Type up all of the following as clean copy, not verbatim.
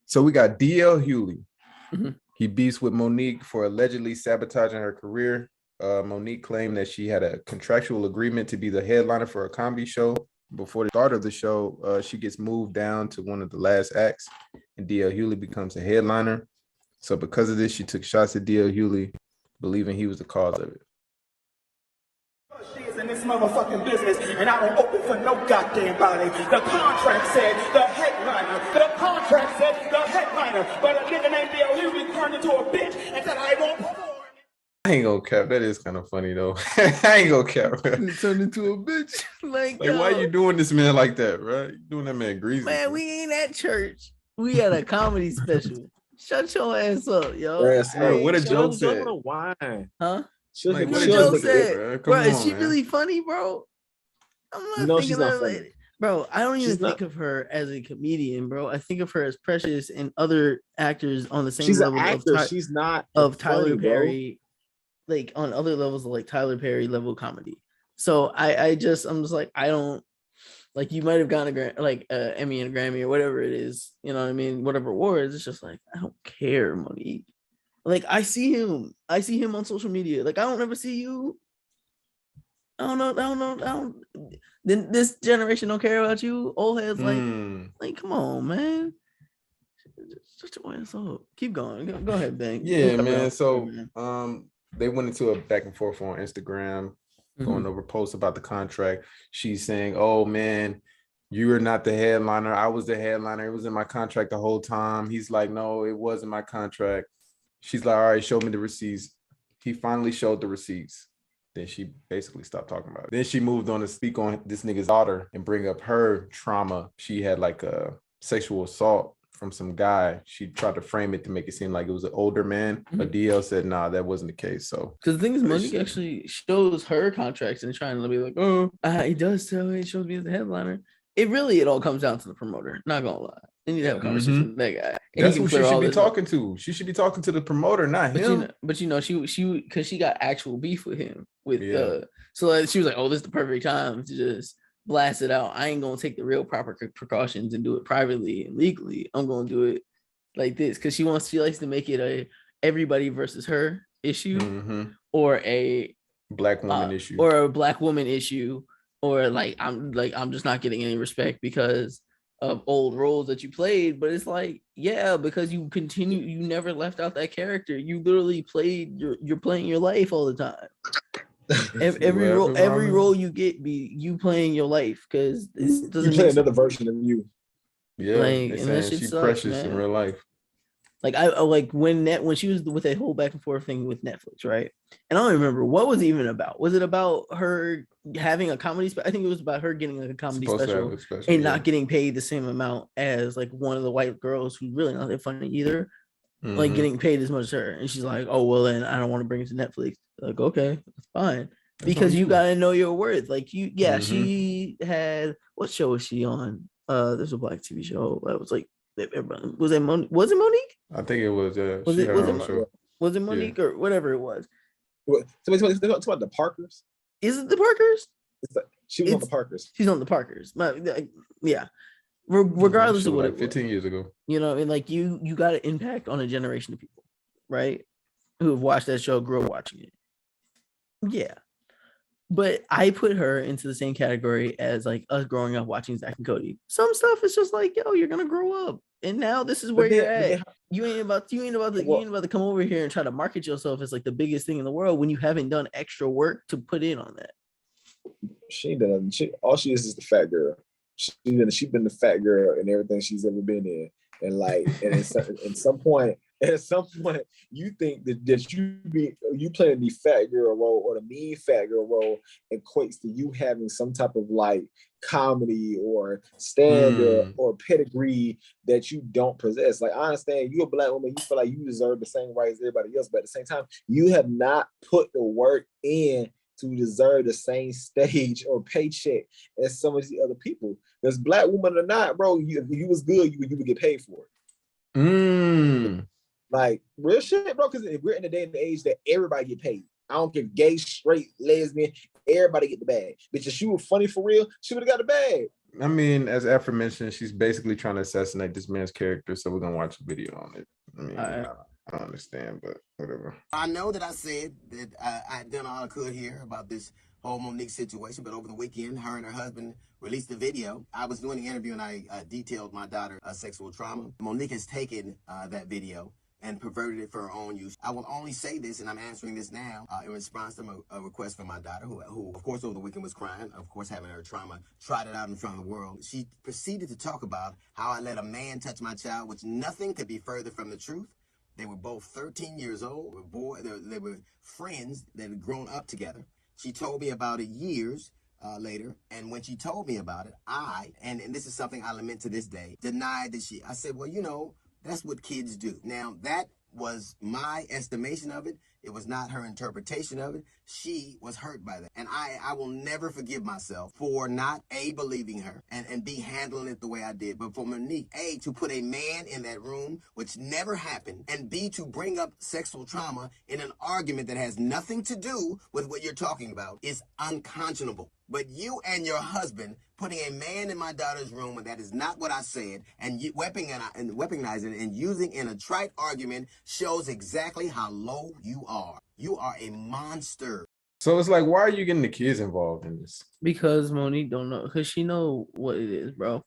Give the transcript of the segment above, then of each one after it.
So we got DL Hughley. Mhm. He beefs with Monique for allegedly sabotaging her career. Monique claimed that she had a contractual agreement to be the headliner for a comedy show. Before the start of the show, she gets moved down to one of the last acts, and DL Hughley becomes a headliner. So because of this, she took shots at DL Hughley, believing he was the cause of it. In this motherfucking business, and I don't open for no goddamn body. The contract said the headliner. The contract said the headliner. But a nigga named DL Hughley turned into a bitch and said I won't perform. I ain't gonna cap. That is kind of funny though. I ain't gonna cap. He turned into a bitch. Like Why you doing this man like that, right? You doing that man greasy. Man, we ain't at church. We had a comedy special. Shut your ass up, yo. Yes, Bro, what a joke said. said. Wine. Huh? Like, What a a joke said, said. bro. Is she really funny, bro? I'm not No, thinking she's not that funny. lady. Bro, I don't even She's think not. of her as a comedian, bro. I think of her as Precious and other actors on the same She's level an actor. She's not of funny, Tyler bro. Perry, like on other levels of like Tyler Perry level comedy. So I'm just like, I don't like, you might have gotten a Emmy and a Grammy or whatever it is, you know what I mean? Whatever awards, it's just like, I don't care, Monique. Like I see him on social media. Like I don't ever see you. I don't know. Then this generation don't care about you. Old heads like, come on, man. Shut your ass up. Keep going. Go ahead, Ben. Yeah, man. So they went into a back and forth on Instagram, going over posts about the contract. She's saying, "Oh man, you are not the headliner. I was the headliner. It was in my contract the whole time." He's like, "No, it wasn't my contract." She's like, "All right, show me the receipts." He finally showed the receipts. Then she basically stopped talking about it. Then she moved on to speak on this nigga's daughter and bring up her trauma. She had like a sexual assault from some guy. She tried to frame it to make it seem like it was an older man. But DL said, nah, that wasn't the case. So, because the thing is, Monique actually shows her contracts and trying to be like, oh, he does tell me, it shows me as the headliner. It all comes down to the promoter. Not gonna lie. They need to have a conversation with that guy. And that's who she should be talking to. She should be talking to the promoter, not him. But she because she got actual beef with him. So like, she was like, oh, this is the perfect time to just blast it out. I ain't gonna take the real proper precautions and do it privately and legally. I'm gonna do it like this because she likes to make it a everybody versus her issue or a black woman issue or a black woman issue or I'm just not getting any respect because of old roles that you played. But it's like, yeah, because you never left out that character. You literally you're playing your life all the time. every role you get be you playing your life because this doesn't play another version of you. Yeah, like, and that shit she's sucks, precious man. in real life. Like I like when she was with that whole back and forth thing with Netflix, right? And I don't remember what was it even about. Was it about her having a comedy? I think it was about her getting like a comedy special and not getting paid the same amount as like one of the white girls who's really not that funny either, like getting paid as much as her. And she's like, "Oh well, then I don't want to bring it to Netflix." Like, okay, that's fine because you gotta know your worth. Like she had what show was she on? There's a black TV show that was like. Was it Monique? I think it was. Was it Monique or whatever it was? So it's about the Parkers. Is it the Parkers? She was on the Parkers. She's on the Parkers. Yeah. Regardless of what it was. 15 years ago. You know, and like you got an impact on a generation of people, right? Who have watched that show, grew up watching it. Yeah. But I put her into the same category as like us growing up watching Zach and Cody. Some stuff is just like, yo, you're gonna grow up, and now this is where you're at. You ain't about to come over here and try to market yourself as like the biggest thing in the world when you haven't done extra work to put in on that. She done. All she is the fat girl. She's been the fat girl in everything she's ever been in, and like, and at some point, you think that you playing the fat girl role or the mean fat girl role equates to you having some type of like comedy or stand-up or pedigree that you don't possess. Like, I understand you're a black woman, you feel like you deserve the same rights as everybody else, but at the same time, you have not put the work in to deserve the same stage or paycheck as some of the other people. Because black woman or not, bro, if you was good, you would get paid for it. Like, real shit, bro, because we're in the day and the age that everybody get paid. I don't care, gay, straight, lesbian, everybody get the bag. Bitch, if she was funny for real, she would have got the bag. I mean, as aforementioned, she's basically trying to assassinate this man's character, so we're gonna watch a video on it. I mean, I don't understand, but whatever. I know that I said that I had done all I could here about this whole Monique situation, but over the weekend, her and her husband released a video. I was doing the interview and I detailed my daughter's sexual trauma. Monique has taken that video and perverted it for her own use. I will only say this, and I'm answering this now in response to a request from my daughter, who, of course, over the weekend was crying, of course, having her trauma trotted out in front of the world. She proceeded to talk about how I let a man touch my child, which nothing could be further from the truth. They were both 13 years old. They were friends that had grown up together. She told me about it years later, and when she told me about it, and this is something I lament to this day, denied that I said, well, you know, that's what kids do. Now, that was my estimation of it. It was not her interpretation of it. She was hurt by that. And I will never forgive myself for not, A, believing her and B, handling it the way I did. But for Monique, A, to put a man in that room, which never happened, and B, to bring up sexual trauma in an argument that has nothing to do with what you're talking about is unconscionable. But you and your husband putting a man in my daughter's room, and that is not what I said, and weaponizing it and using in a trite argument shows exactly how low you are. You are a monster. So it's like, why are you getting the kids involved in this? Because Monique don't know, because she know what it is, bro.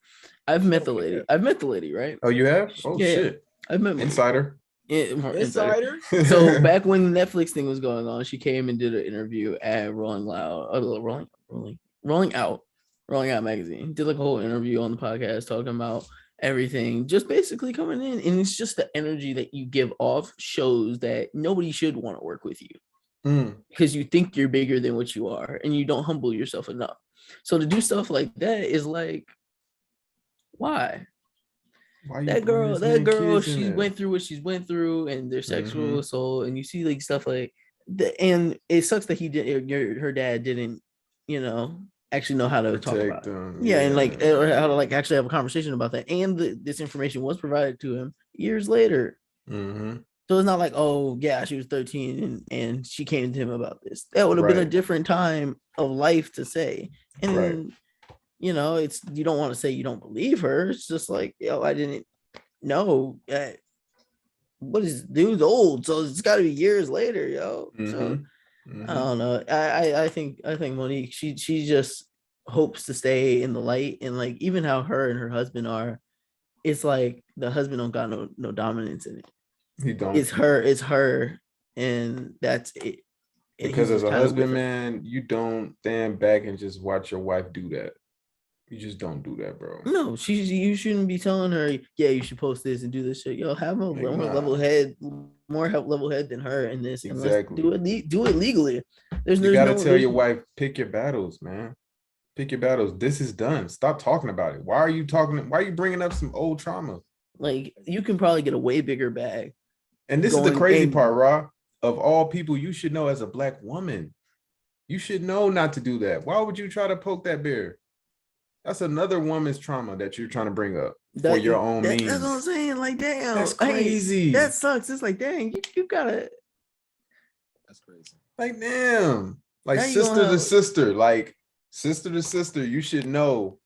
I've met the lady, right? Oh, you have? Oh, yeah, shit. I've met Insider. Insider. So back when the Netflix thing was going on, she came and did an interview at Rolling Out magazine. Did like a whole interview on the podcast talking about everything, just basically coming in, and it's just the energy that you give off shows that nobody should want to work with you because you think you're bigger than what you are and you don't humble yourself enough. So to do stuff like that is like, why that girl she went through what she's went through, and their sexual assault, and you see like stuff like that, and it sucks that her dad didn't, actually know how to talk about them. And like how to like actually have a conversation about that, and this information was provided to him years later. So it's not like, oh yeah, she was 13 and she came to him about this. That would have been a different time of life to say. And it's, you don't want to say you don't believe her. It's just like, I didn't know. What is, dude's old, so it's got to be years later, So I don't know. I think Monique, she just hopes to stay in the light, and like even how her and her husband are, it's like the husband don't got no dominance in it. He don't. It's her, and that's it. Because as a husband, man, you don't stand back and just watch your wife do that. You just don't do that, bro. No, you shouldn't be telling her, yeah, you should post this and do this shit. Have a more level head, level head than her in this. Exactly. Do it legally. You gotta tell your wife, pick your battles, man. Pick your battles. This is done. Stop talking about it. Why are you bringing up some old trauma? Like, you can probably get a way bigger bag. And this is the crazy part, Ra. Of all people, you should know as a Black woman, you should know not to do that. Why would you try to poke that bear? That's another woman's trauma that you're trying to bring up for your own means. That's what I'm saying. Like, damn, that's crazy. That sucks. It's like, dang, you gotta. That's crazy. Like, damn, like sister to sister, like sister to sister. You should know.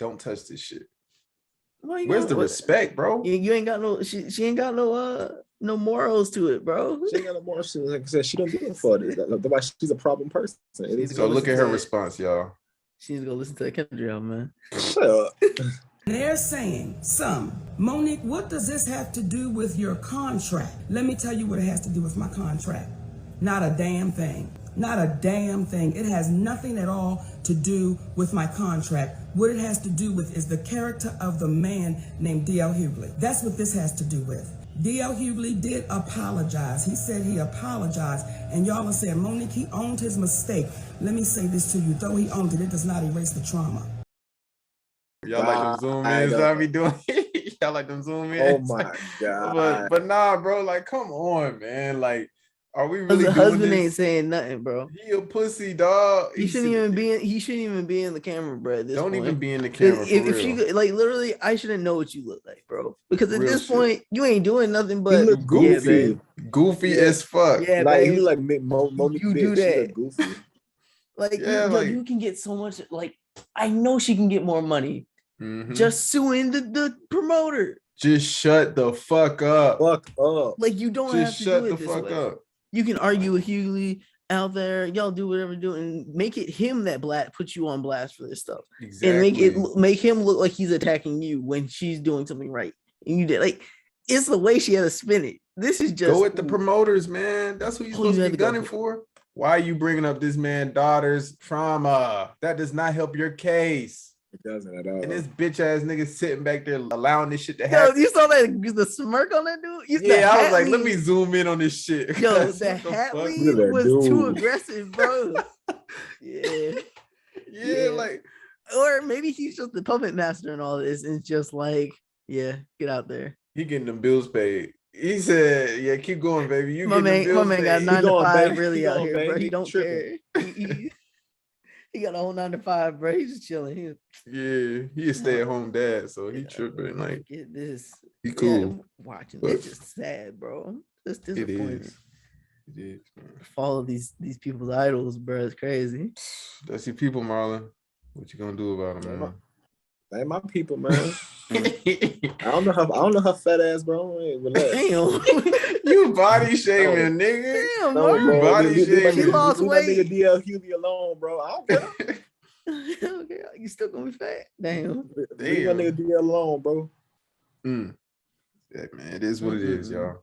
Don't touch this shit. Where's the respect, bro? You ain't got no. She ain't got no morals to it, bro. She ain't got no morals to it. Like I said, she don't do it for this. She's a problem person. So look at her response, y'all. She needs to go listen to the Kendrick album, man. Shut up. They're saying, Monique, what does this have to do with your contract? Let me tell you what it has to do with my contract. Not a damn thing. Not a damn thing. It has nothing at all to do with my contract. What it has to do with is the character of the man named D.L. Hughley. That's what this has to do with. D.L. Hughley did apologize. He said he apologized. And y'all are saying, Monique, he owned his mistake. Let me say this to you. Though he owned it, it does not erase the trauma. Y'all like them zoom ins I be doing? Y'all like them zoom ins? Oh my God. But nah, bro, like, come on, man. Like, are we really the husband ain't saying nothing, bro? He a pussy, dog. He shouldn't even be in the camera, bro. At this don't point. Even be in the camera. If you like, literally, I shouldn't know what you look like, bro. Because at this point, you ain't doing nothing but look goofy, goofy as fuck. Yeah, like babe. you like Monique. You do that. Goofy. Like, you can get so much. Like, I know she can get more money. Just suing the promoter. Just shut the fuck up. Like you don't have to do it this way. Up. You can argue with Hughley out there. Y'all do whatever you do and make it him that puts you on blast for this stuff. Exactly. And make him look like he's attacking you when she's doing something right. And you did like it's the way she had to spin it. This is just go with the promoters, man. That's who you're supposed to be gunning for. Why are you bringing up this man's daughter's trauma? That does not help your case. It doesn't at all. And this bitch ass nigga sitting back there allowing this shit to happen. Yo, you saw the smirk on that dude? I was like, let me zoom in on this shit. Yo, the Hughley was too aggressive, bro. Yeah, like, or maybe he's just the puppet master and all this, and it's just like, yeah, get out there. He getting them bills paid. He said, "Yeah, keep going, baby. You my man got 9 to 5 really out here, bro. He don't tripping. care. He got a whole 9 to 5, bro. He's just chilling. He a stay-at-home dad, so he tripping. Like, get this. He cool. Yeah, watching it's just sad, bro. It's disappointing. It is. Man. Follow these people's idols, bro. It's crazy. That's your people, Marlon. What you gonna do about them, man? They ain't my people, man. I don't know her fat ass, bro. Damn. You body shaming, nigga. Damn, no, you body shaming. She lost weight. Nigga DL Hughley alone, bro. I don't care. Okay, you still gonna be fat. Damn. Leave that nigga DL alone, bro. Yeah, man. It is what it is, y'all.